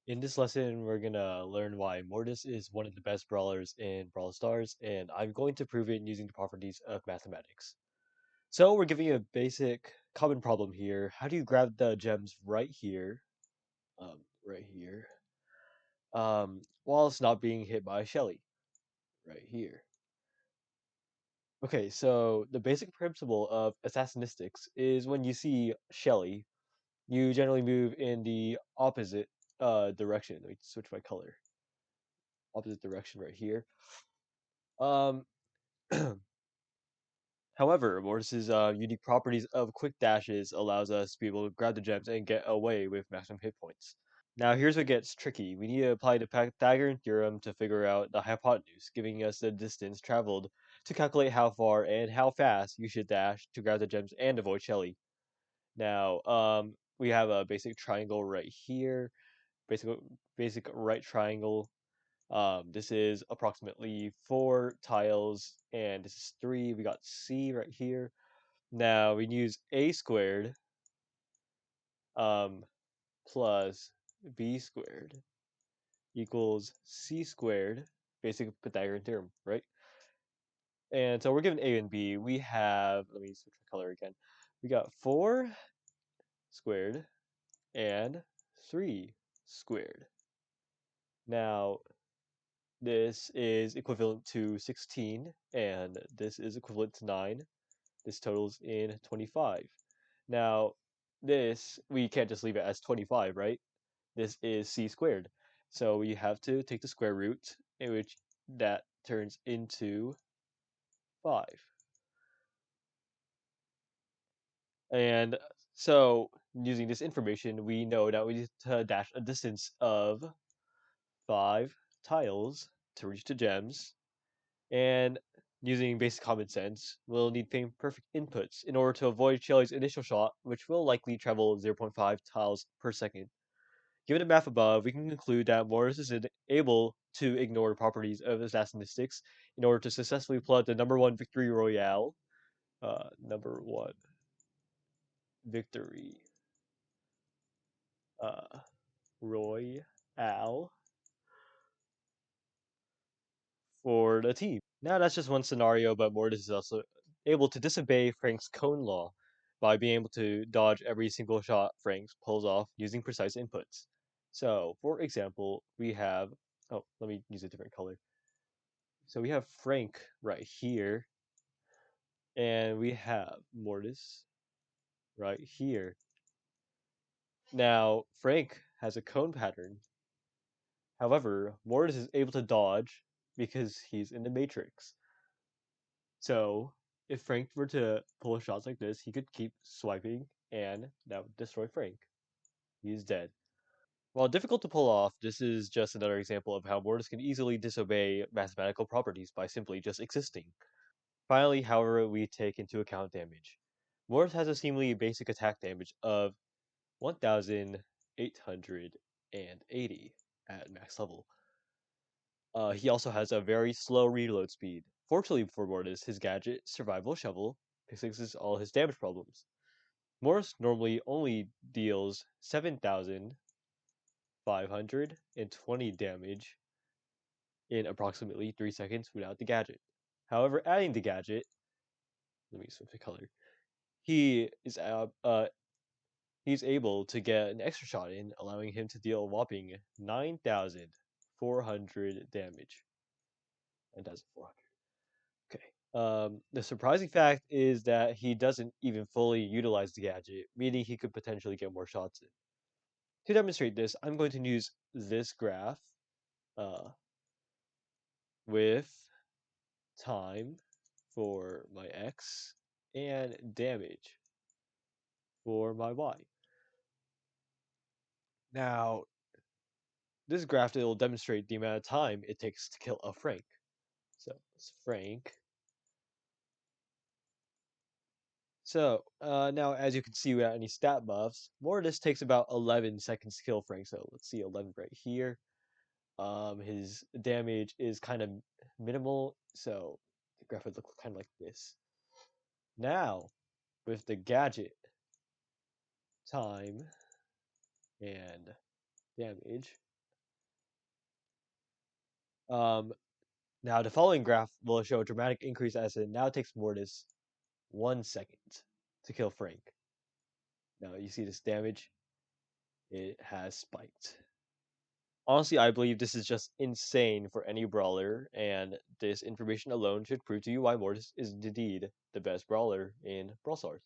In this lesson, we're gonna learn why Mortis is one of the best brawlers in Brawl Stars, and I'm going to prove it using the properties of mathematics. So we're giving you a basic common problem here. How do you grab the gems right here, while it's not being hit by Shelly, right here? Okay, so the basic principle of assassinistics is when you see Shelly, you generally move in the opposite direction. Let me switch my color. Opposite direction right here. Um, However, Mortis's unique properties of quick dashes allows us to be able to grab the gems and get away with maximum hit points. Now here's what gets tricky. We need to apply the Pythagorean theorem to figure out the hypotenuse, giving us the distance traveled to calculate how far and how fast you should dash to grab the gems and avoid Shelly. Now, we have a basic triangle right here, basic basic right triangle. This is approximately 4 tiles, and this is 3. We got C right here. Now we use a squared um, plus b squared equals c squared, basic Pythagorean theorem, right? And so we're given a and b. We have, let me switch my color again. We got 4 squared and 3 squared. Now this is equivalent to 16, and this is equivalent to 9. This totals in 25. Now, this, we can't just leave it as 25, right? This is c squared. So we have to take the square root, in which that turns into 5. And so, using this information, we know that we need to dash a distance of 5 tiles to reach the gems. And using basic common sense, we'll need perfect inputs in order to avoid Shelly's initial shot, which will likely travel 0.5 tiles per second. Given the math above, we can conclude that Morris is able to ignore properties of assassinistics in order to successfully plot the #1 victory royale, #1 victory uh, royale for the team. Now that's just one scenario, but Mortis is also able to disobey Frank's cone law by being able to dodge every single shot Frank pulls off using precise inputs. So, for example, we have, oh, let me use a different color. So we have Frank right here, and we have Mortis right here. Now, Frank has a cone pattern. However, Mortis is able to dodge because he's in the Matrix. So, if Frank were to pull shots like this, he could keep swiping, and that would destroy Frank. He's dead. While difficult to pull off, this is just another example of how Mortis can easily disobey mathematical properties by simply just existing. Finally, however, we take into account damage. Mortis has a seemingly basic attack damage of 1,880 at max level. He also has a very slow reload speed. Fortunately for Mortis, his gadget, Survival Shovel, fixes all his damage problems. Mortis normally only deals 7,520 damage in approximately 3 seconds without the gadget. However, adding the gadget, let me switch the color, he is he's able to get an extra shot in, allowing him to deal a whopping 9,400 damage. 9,400. Okay. The surprising fact is that he doesn't even fully utilize the gadget, meaning he could potentially get more shots in. To demonstrate this, I'm going to use this graph uh, with time for my x and damage for my y. Now, this graph will demonstrate the amount of time it takes to kill a Frank. So it's Frank. So now, as you can see, without any stat buffs, Mortis takes about 11 seconds to kill Frank. So let's see, 11 right here. His damage is kind of minimal, so the graph would look kind of like this. Now, with the gadget, time, and damage, Um, Now the following graph will show a dramatic increase as it now takes Mortis 1 second to kill Frank. Now you see this damage, it has spiked. Honestly, I believe this is just insane for any brawler, and this information alone should prove to you why Mortis is indeed the best brawler in Brawl Stars.